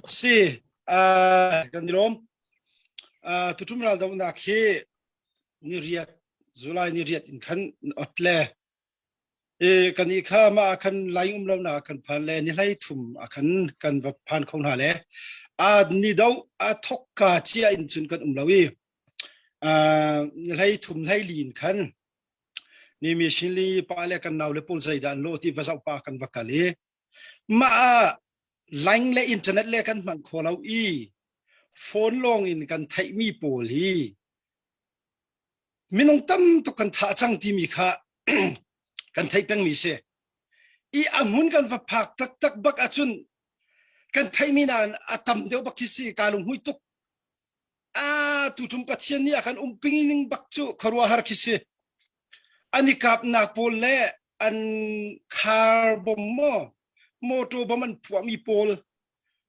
si kan dilom tutum ral daw na khi ni riat zulai ni riat in khan otle kan i kha ma kan lai lo na kan phan le ni lai thum kan va phan khong na le ni dau thok ka chia in chun kan lawi ni lai thum lai lin khan ni mi shin li pa le kan naw le pol zai dan lo ti va sau pa kan va kali ma lain le internet le kan man kholau i phone long in kan thai mi pol hi minong tam to kan tha chang ti mi kha kan thai peng mi se i amun kan va phak tak tak bak achun kan thai mi nan atam deu bakisi kalung hui tuk tu tum pathian ni akan pinging bak chu kharwa har kisi ani kap na pol le an khar bom mo moto boman phuami pol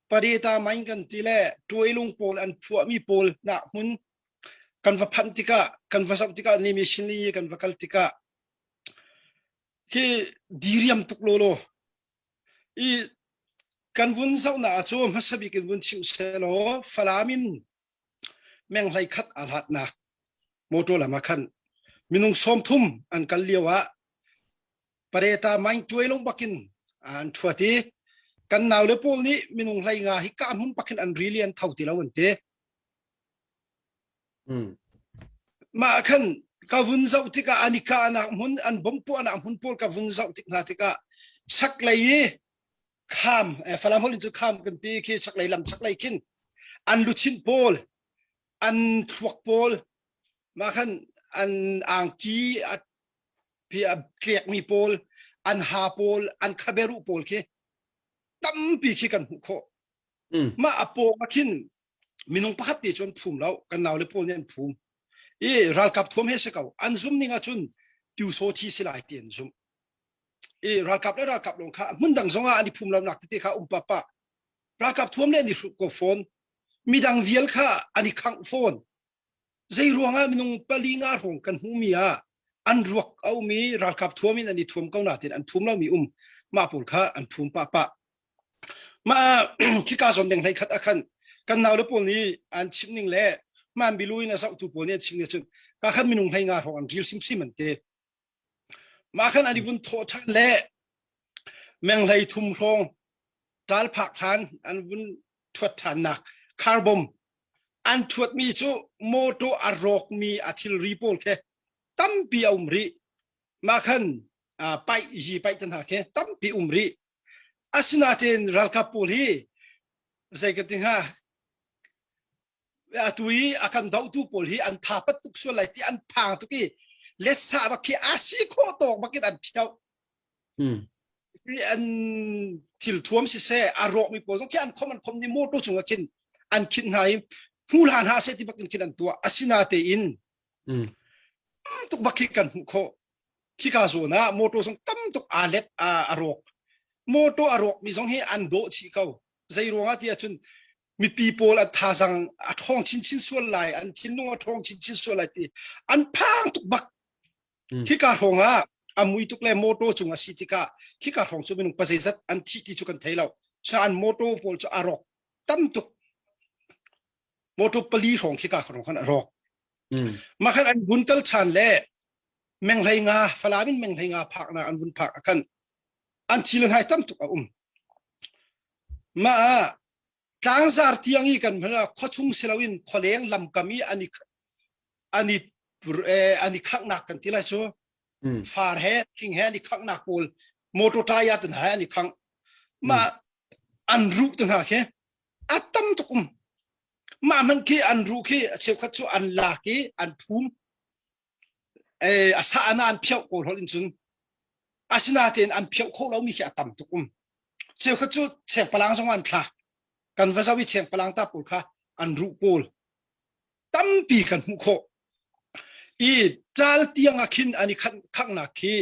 parita main kan tile tuilung pol an phuami pol na hun kan va phantika kan va sabtika ni mi shinli kan va kaltika ki diriam tuklolo i kan vun sau na chu masabi kan vun chiu selo falamin meng lai khat alhat na moto lama khan minung som thum an kalliwa pareta main tuilung bakin an thuati kan naw le pol ni minung lai nga hi ka hum pakin an rillian thauti lawan te ma khan ka vun zau tika anika na mun an bompu ana mun pol ka vun zau tik na tika sak lai kham falam hol tu kham kan ti ki sak lai lam sak lai kin an luchin pol an thuak pol ma khan an angki at pi a klek mi pol an ha pol an khaberu pol ke tam pi khi kan hu kho ma apo makin minung pakhat ti chon phum lau kan naw le pol nen phum ral kap thom he se kaw an zum ninga chun tu so thi silai ten zum ral kap long kha mun dang zonga ani phum lam nak ti kha papa ral kap thom le ni ko phone midang vial kha ani khang phone zai ruanga minung palinga rong kan hu mia an ruak au mi ral kap thuamin ani thum kaw na tin an phum lam mi ma pul kha an phum papa ma ki ka som deng hai khat akhan kan naw le pol ni an chimning le man bilui na sau tu pol ne ching ne chun ka khan minung hai nga rong an ril sim sim an te ma khan ani bun tho than le meng lai thum rong tal phak than an bun thwat than nak carbon an thwat mi chu moto arok mi athil ripol ke tam pi umri ma khan pai ji pai tan ha ke tam pi umri asinatin ralka pol hi zai ka ting ha atui akan dau tu pol hi an thapat tuk so lai ti an phang tu ki lesa ba ki asi kho tok ba ki an phiau an til thuam si se arok mi pol ki an khom ni moto chunga kin an khin hai hul han ha se ti bakin kin an tua asinate in tuk bakhi kan kho ki ka zo na moto song tam tuk alet arok moto arok mi zong he an do chi kau zai ronga ti achun mi people at thasang at hong chin chin sual lai an chin nung at hong chin chin sual lai ti an phang tuk bak ki ka ronga amui tuk le moto chunga sitika ki ka rong chu minung pasizat an thi ti chu kan thailau cha an moto pol chu arok tam tuk moto pali rong ki ka rong kan arok ma khan an bunkal chan le meng lai nga falamin meng lai nga phak na an bun phak akan an thilen hai tam tuk ma tang zar tiangi kan bhara khochung selawin kholeng lam kami ani khak nak kan tilai so far he thing he ani khak nak pol moto taya tan ha ani khang ma an ru tan ha ke atam tukum ma man ki an ru ki cheu khat chu an la ki an phum asa ana an phiau ko holin chung asina ten an phiau kho lo mi ki atam tukum cheu khat chu chek palang song an thla kan vasawi chek palang ta pul kha an ru pol tam pi kan hu kho i chal tiang akhin ani khak na ki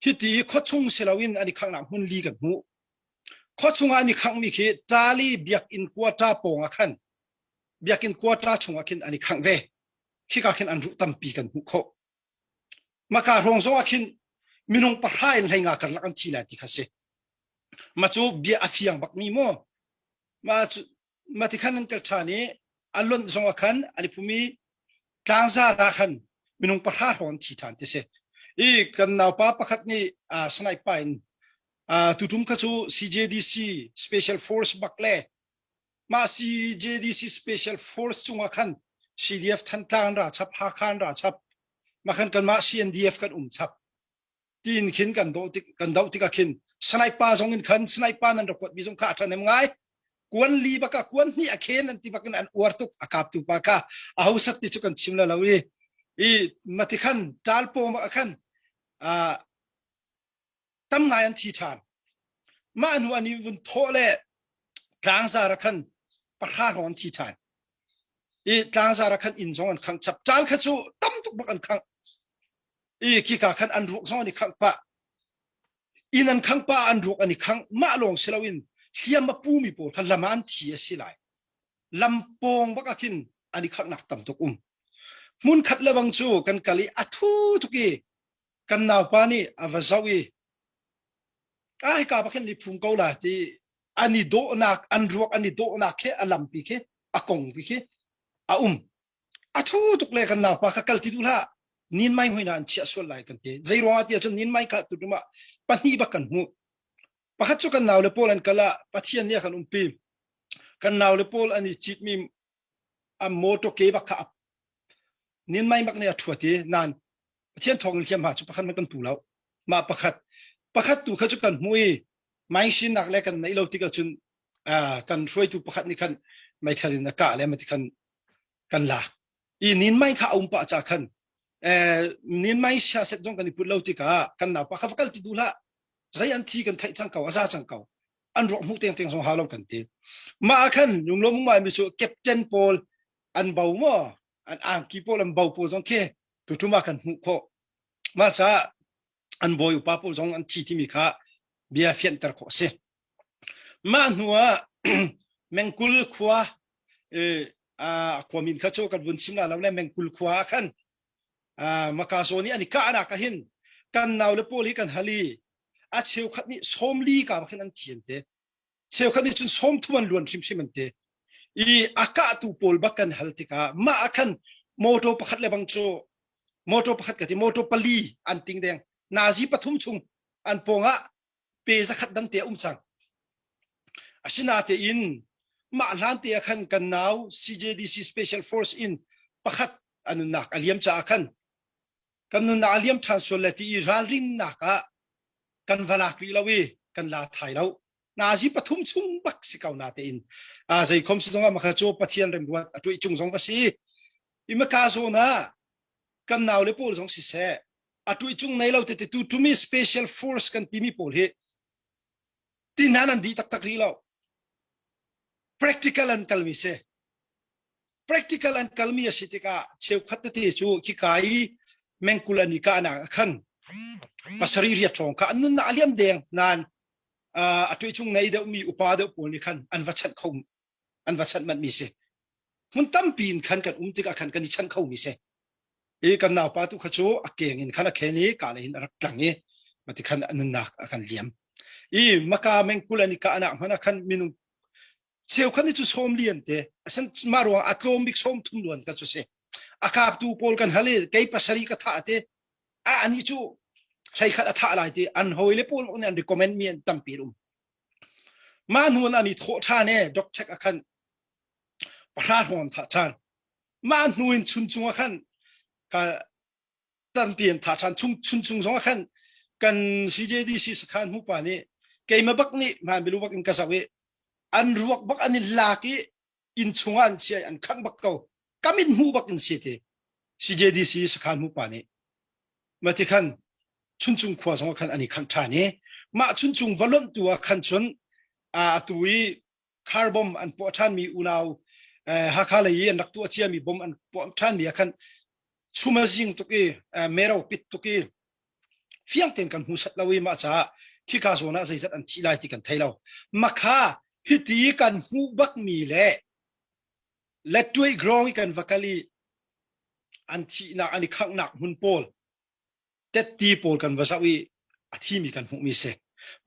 hiti khochung selawin ani khak na hun li kan hu khochunga ani khak mi ki chali biak in kwata pong akhan biak in kwata chung akhin ani khang ve khi ka khin an ru tam pi kan hu kho maka rong so akhin minung pahain hai nga kar lakan chila ti khase machu bia afiang bak mi mo ma มาที่ขั้นนั้นกระชานี้อันล้นสองขันอันนี้ภูมิกลางซาราขันมินุงประหารหอนที่ฐานที่เสอีกันนาวป้าประคัดนี้สไนเปอร์ทุทุมขัดซู CJDC Special Force บักเล่มา CJDC Special Force จุงขัน CDF ทันตานราชับฮาคานราชับมาขันกันมา CNDF กันชับตีนขินกันโดติกขินสไนเปอร์สองเงินขันสไนเปอร์นั้นเรากดมีสงครามทันยังไงกวนลีบักกวนนี่อเคนนั่นที่บักนั้นอวดตุกอากาศตุปากาอาหุสัตติจุกันชิมละลาวีอีมาที่ขันจาลโปมาขันตั้มงานที่ฐานมาหนูอันนี้วันโตเล่กลางสารคันประหารหอนที่ฐานอีกลางสารคันอินสองอันขังจับจาลขัดซูตั้มตุกบักอันขังอีกิกาคันอันรุกสองอันนี้ขังปะอินันขังปะอันรุกอันนี้ขังมาลงเซลวินเฮียมาปูมีโปคันละมันที่สิไลลำปงบักกินอันนี้ขังหนักตั้มตุกมุนขัดเลบังจูกันกะลีอัทุทุกีกันนาวปานี่อวาซาวีไอ้กาบักเห็นลิพุงเกาลาที่อันนี้โดนักอันรวกอันนี้โดนักแค่อลัมปีแค่อากงปีแค่อัทุทุกเลยกันนาวปากกัลติดุละนินไม่หุยนันเชียส่วนไหลกันเตะใจร้อนที่จนนินไม่ขัดตุดมาปัญหาบักกันหูปัจจุกันนาวเลโปลันกะละปัจเจียนเนี่ยกันปีกันนาวเลโปลอันนี้จิตมีโมโตเกบักขับนินไม่มักเนี่ยถั่วที่นานเช่นทองเทียมหาจุปขันมันกันถูแล้วมาประคัดตัวเขาจุกันมวยไม่ชินนักเล็กกันในเราที่กันจนกันช่วยตัวประคัดนี่กันไม่ทันนักกะแล้วมันที่กันหลักอีนินไม่ข้าปะจากกันนินไม่ชาเสร็จจงกันพูดเราที่กันหนาประคัดกันที่ดูละใจอันที่กันไทยจังเก่าอาซาจังเก่าอันรวมมุกเตียงสองหาลงกันทีมาขันยุงลมมาไม่ชัวเก็บเจนโพลอันเบามั่วอันอ่างกีโพลันเบาโพจงเคตุมากันหุโคมาซาอันบอยอุปาโพจงอันที่มีค่าเบียฟินตร์โคเซมาหัวแมงกุลขวาความมินข้าโจกันวุ่นชิมลาแล้วแมงกุลขวาขันมาคาโซนี่อันนี้ข้านักหินกันนาวเลโพลีกันฮาลีอาเชลขัดนี่สมลีกับขันอันเทียนเตเชลขัดนี่จนสมทุมันล้วนชิมมันเตอีอากาศตูโพลบักกันฮัลติกามาขันโมโตประคัดเลบังโจโมโตประคัดกันที่โมโตปลีอันติงแดงนาซีปทุมชุงอันปงะเปสักขัดดันเตะสังอาชินาเตอินมาหลานเตะขันกันนาว CJDC Special Force in ประคัดอันนักอาเลียมจ่าขันกันนุนอาเลียมทรานส์โซเลตีรัลรินนักกันวลากวิลาวีกันลาไทยแล้วนาซีปทุมชุงบักสิกาวนาเตอินใจคมสุดงมาขจบปะเทียนเรื่องวัดตัวจุงสองภาษีอิมกาโซนะกันนาวเลโพลสองสิเสตัวจุงในเราเตติตุมี special force กันที่มีโพลเฮที่นั่นดีตักรีเรา practical อันกัลมีเส practical อันกัลมีสิติกาเชื่อขัดเตจูคิกายแมงกุลนิกานาขันภาษาเรียชงกันนั่นอาเลียมแดงนั่นตัวจุงในเดมีอุปาเดโพลนี่ขันอันวัชชันคงอันวัชชันมันมีเสมันตั้มปีนขันกันติกาขันกันดิฉันเขามีเสกันนาวปาตุขจูอักเกงินขันแค่นี้การเห็นรักหลังนี้มาที่ขันอันนักขันเลี้ยมมากาเมงกุลนิกานะมันขันมินุเซลขันที่จุสมเลียนเตะสันมารวงอัตโลมิกสมทุ่มล้วนกันจุเสอากาศตูโพลกันฮัลเลย์ไกปัสรีกัทาเตะอันนี้จูใช้ขัดอัฐอะไรเตะอันหอยเลโพลอันนี้รีคอมเมนต์มีอันตั้มปีรุมมาหนูอันนี้โทษท่าเนี่ยด็อกเช็คขันพระหอนท่าท่านมาหนูอินชุนจุงขันก็ตั้งเปลี่ยนท่าทางชุนสองขันกัน CJDC สขันหูปานี่เกย์มาบักนี่มาไม่รู้บักอินกษาเวอันรวกบักอันนี้ลากีอินชงอันเสียอันขังบักเก่ากามินหูบักอินเสียเต CJDC สขันหูปานี่มาที่ขันชุนขวาสองขันอันนี้ขันท่านี่มาชุนวอลลุ่มตัวขันชนตัวคาร์บอมอันปอท่านมีอุณาวฮักฮาเลยอันนักตัวเชียมีบอมอันปอท่านมีขันชุมาซิงตุกีเมราปิดตุกีเฟียงเต็นกันหูสัตลาวีมาจ้าขี้ข้าโซน่าใส่สัตอันที่ไล่ที่กันไทยเรามาข้าฮิตีกันหูบักมีเล่และด้วยกรองกันวักลีอันที่นักอันนี้ข้างนักหุ่นโพลเต็ดตีโพลกันวาซาวีอาที่มีกันหูมีเส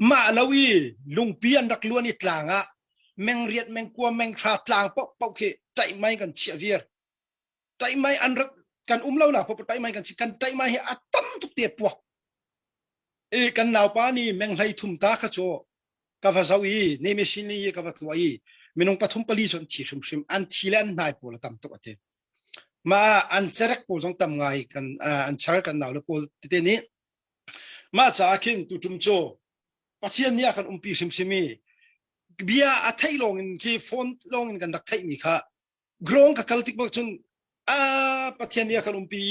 มาลาวีลุงเปียนรักล้วนอิตลางะ แมงเรียดแมงกัวแมงคราตลางปอกปอกเคใจไม่กันเฉียเวียร์ใจไม่อันรักกันเล่าหนาพอใจไม่กันชิกันใจไม่ให้อัตตั้มทุกเตียปวกกันนาวปานี่แมงไห้ทุ่มตาขโจกาฟาซาวีเนเมชินีกาฟาตัวอีมินงปฐมปลีจนชีชิมอันทีเลนนายปูละตั้มตุกเตมาอันเจริกปูจงตั้มไงกันอันเชร์กันนาวละปูติเตนี้มาจากขินตุจุมโจปัจจัยนี้กันปีชิมีเบียอัฐิลงอินที่ฟอนลงอินกันดักไทยมีค่ะกรงกับคัลติกบอกจนปัจจัยนี้กันปี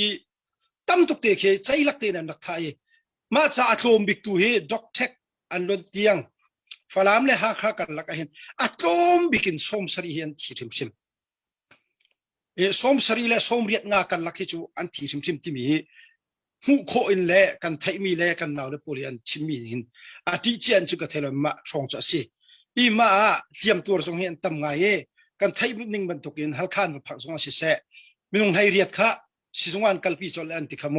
ตั้มตุกเตะเคใจลักเตนันดักไทยมาจากอัตโลมบิกตูเฮด็อกเทคอันลนเตียงฟลามเลหักหักกันลักเห็นอัตโลมบิกินสมสรีเห็นที่ชิมสมสรีและสมเรียดงากันลักจูอันที่ชิมที่มีหูโคอินเล่กันไทยมีเล่กันนาวเลโพลีอันชิมีหินอาทิเจียนจุกเทลมาชงจัสีอีมาเทียมตัวทรงเห็นตั้มไงกันไทยนิ่งบรรทุกินฮัลคานผักทรงอาศิเสมินงไฮเรียดค่ะสิสงวันกัลปีจอลอันติขโม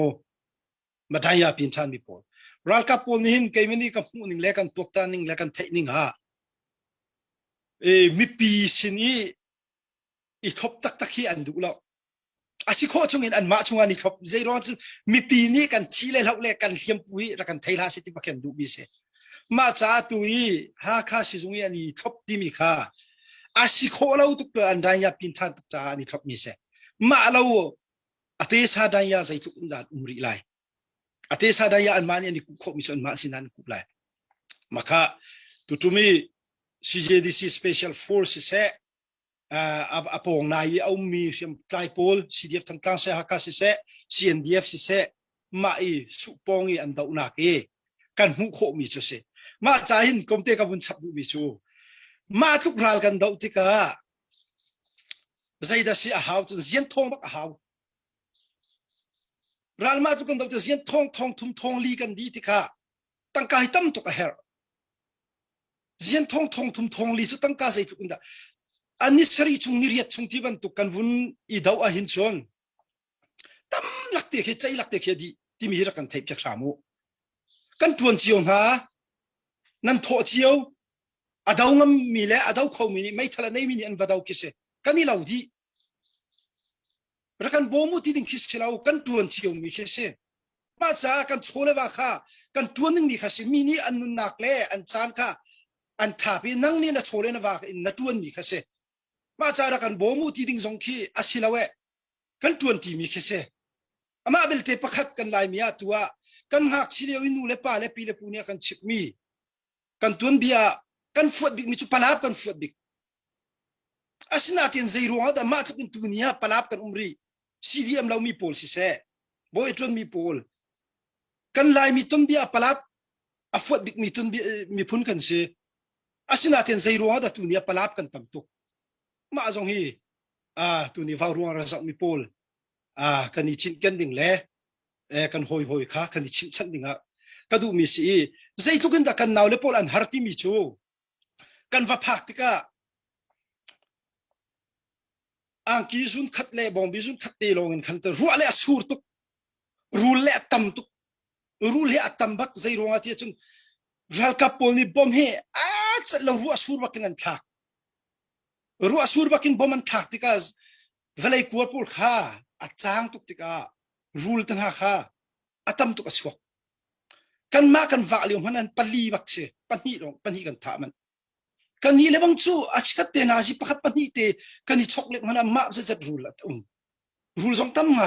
มาทายาพินชันมีพอรัลกับพอนิหินเกมินี่กับหูนิ่งเล่กันตัวตานิ่งเล่กันไทยนิ่งฮะมีปีสินี้อีทบตักตักขี้อันดูแล้วอาศิโคชงเห็นอันมาชงอันอีทบใจร้อนมีปีนี้กันชีเล่เล่าเล่กันเทียมปุยแล้วกันไทยลาสิติบักกันดูบิเสมาจ้าตุยฮาคาสิสงอันอีทบที่มีค่ะอาศิโคเราตุกอันได้ยาพินชันตุกจ้าอันอีทบมีเสมาเราอาเทศาได้ยาใจทุกอันดับริไลอาเทศาได้ยาอันมานี่อันนี้คุกมิชนมาสินันคุกไลมาค่ะตุมี CJDC Special Force เสอาปองนายเอามีเสียมไกลโพล CDF ทั้งกลางเสฮักเส CNDF เสมาอีสุปองอีอันดาวนักกันหุกโคมิจูเสมาจ่าหินกรมเตกับบุญชับดูมิจูมาทุกรายกันดาวติกาใจดัชอาหาวจนเสียนทองบักอาหาวรัลมาทุกคนดาวจะเสียนทองทุ่มทองลีกันดีติกาตั้งกายตั้มตุกเฮร์เสียนทองทุ่มทองลีสุดตั้งกายใจทุกคนดาอันนี้สรีชงนิริยชงที่บรรทุกกันวุ่นอีดาวอาหินชนตั้มลักเตะใจลักเตะดีที่มีรักกันเทปจากสามูกันทวนเชียวฮะนั่นโถเชียวอาดาวงำมีแล้วอาดาวเขามีนี่ไม่ทะเลในมีนี่อันวัดาวกิเสกันนี่เราดีรักกันโบมุที่ดิ่งคิดเชลากันทวนเชียวมีเสมาจากกันโชเลวาค่ะกันทวนนึงมีค่ะสิมีนี่อันนุนักเล่อันจานค่ะอันทับนั่งนี่นะโชเลนวาอินนัทวนมีค่ะสิมาจากรักกันโบมุที่ดิ่งสงขีอาศิลาเวกันทวนที่มีค่ะสิอามาเบลเตปะขัดกันลายมีตัวกันหักชิเลียวอินูเลป้าเลปีเลปูเนี่ยกันชิบมีกันทวนเบียกันฟวดบิกมีจุปลาบกันฟวดบิกอาศินาเตียนใจรัวแต่มาทุกคนตัวนี้ปลาบกันรีCDM เรามีโพลสิเซ่โบยจนมีโพลกันลายมีต้นเบียปลาบอฟวดบิกมีต้นเบียมีพุ่นกันเซ่อาศินาเตียนใจรัวแต่ตัวนี้ปลาบกันตั้มตุกมาจงฮีตัวนี้ฟ้ารัวเราสักมีโพลกันนี่ชินกันดิ่งเล่กันหอยค่ะกันนี่ชินชันดิ่งอ่ะก็ดูมีสิใจทุกคนแต่กันนาวเลโพลอันฮาร์ติมีชูกันว่าพักติกาอังกีซุนขัดเล่บองบิซุนขัดเตลงกันขันเตรัวเล่สูรตุกรูเล่ตั้มตุกรูเล่ตั้มบักใจรองอาทิตย์จนรัลกับปอลนี่บอมเฮจะเรารัวสูรบักนันทักรัวสูรบักนบอมมันทักติกาเวลากัวปอลข้าอัดจางตุกติการูลตันหาข้าอัตั้มตุกสวกกันมากันว่าเลี้ยงมันนั้นปลีบักเสปนีลงปนีกันท่ามันกันนี่เลยบางชูอาชิกัดเตนาจิพักปนีเตกันนี่ช็อกเล็กมันมาจะรูลละรูลสองตั้มไง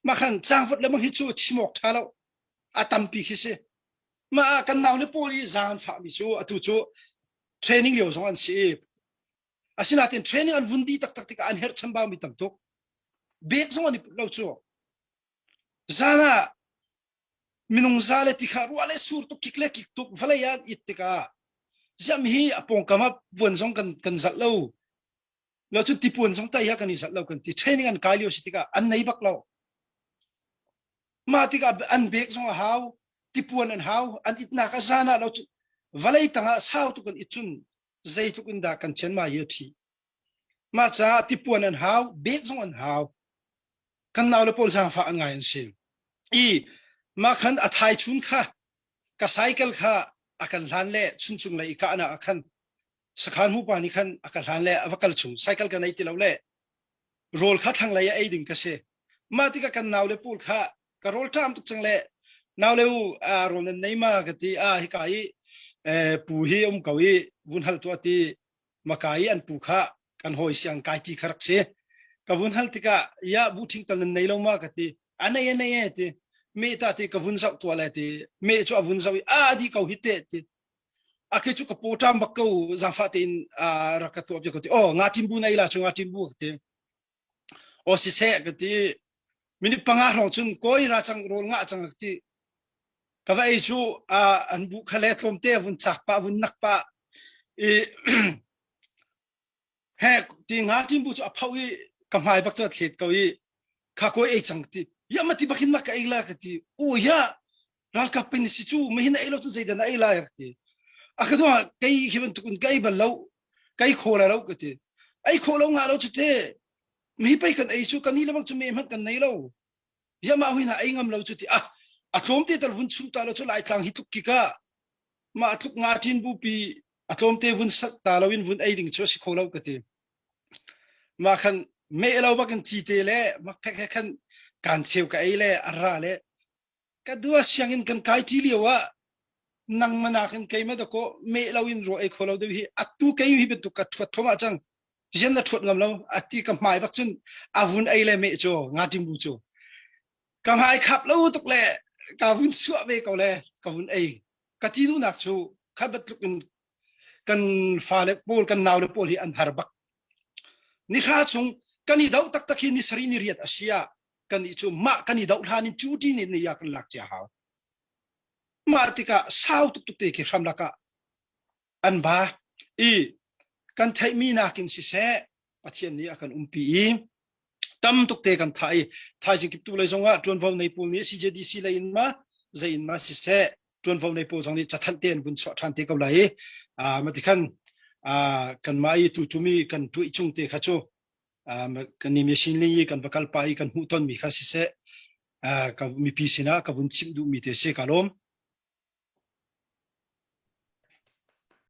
มาขันจางฟุตเลยบางฮิจูชิมอกท่าแล้วอัตั้มปีคิเสมากันนาวเลยโพลีจานฝามิจูอัตุจูเทรนนิ่งเลี้ยวสองอันสิอาศินาเตนเทรนนิ่งอันวุ่นดีตักติกาอันเฮร์ชัมบ้ามีตั้มตุกเบรกสองอันเราจูจานะมินุงซาเลติขารัวเลสูรตุกิกเลกิกตุกฟลายาอิติกาจำฮีอปงกามาวนสองกันจัดเล่าเราจุดที่ปวนสองไตยากันนี่จัดเล่ากันที่เทรนนิ่งอันกายเลี้ยวสิติกาอันไหนบักเล่ามาติกาอันเบรกสองหาวที่ปวนอันหาวอันอิตนาคาซานะเราจุดฟลายตั้งสาวตุกันอิจุนใจตุกันดากันเชนมาเยอะทีมาจ้าที่ปวนอันหาวเบรกสองอันหาวกันนาวเลโพลจางฟ้าอันไงอันสิมาขันอัฐายชุนค่ะกับไซเคิลค่ะอากันลันเล่ชุนเลยอีกอันอากัน sakhan hu pa ni khan akal han le avakal chung cycle kan ai ti lo le roll kha thang lai ai ding ka se ma ti ka kan naw le pul kha ka roll tam tuk chang le naw le u roll nei ma ka ti hi kai pu hi kawi vun hal to ti makai an pu kha kan hoi siang kai ti kharak se ka vun hal ti ka ya bu thing tal nei lo ma ka ti anai ti me ta ti ka vun zau to la ti me chu vun zau di kau hi te ti akhe chu ka potam bakko zangfa tin rakato object ko ti nga timbu nei la chu nga timbu ti o si se ka ti mini panga rong chun koi ra chang rol nga chang ti ka vai chu an bu khale tlom te vun chak pa vun nak pa e he ti nga timbu chu aphau i ka mai bak cha thlet ko i kha koi e chang ti ya mati bakin mak ai la ka ti ya ral ka pin si chu me hin ai lo chu zaidan ai la ya ti akado kai khiban tukun kai balo kai khola lo ka ti ai kholo nga lo chu te mi pai kan ai chu kan ni lamang chu me man kan nei lo ya ma huina ai ngam lo chu ti atlom te tal vun chu ta lo chu lai tlang hi tuk ki ka ma thuk nga tin bu pi atlom te vun sak ta lo win vun ai ding chu si kholo ka ti ma khan me lo ba kan chi te le ma phek khan kan cheu ka ai le ara le ka dua siangin kan kai ti liwa nang mana kan kai ma da ko me lo in ro ai kholo de hi atu kai hi be tu ka thot thoma chang jen na thot ngam lo ati ka mai bak chun avun ai le me cho nga tim bu cho ka hai khap lo tuk le ka vun su be ko le ka vun ai ka ti du nak chu khabat kan fa le pol kan naw le pol hi an har bak ni kha chung kani dau tak tak hi ni sari ni riat asia kani chu ma kani dau thanin chu ti ni ya kan lak cha ha ma tika sau tuk tuk te ki kham laka an ba kan thai mi na kin si se pathian ni akan umpi tam tuk te kan thai jing kip tu le zonga tron vom nei pul ni CJDC le in ma zain ma si se tron vom nei pul zong ni chathan ten bun so than te ko lai mati khan kan mai tu chumi kan tu chung te khacho kan ni machine li kan bakal pai kan hu ton mi kha si se ka mi pi sina ka bun chim du mi te se kalom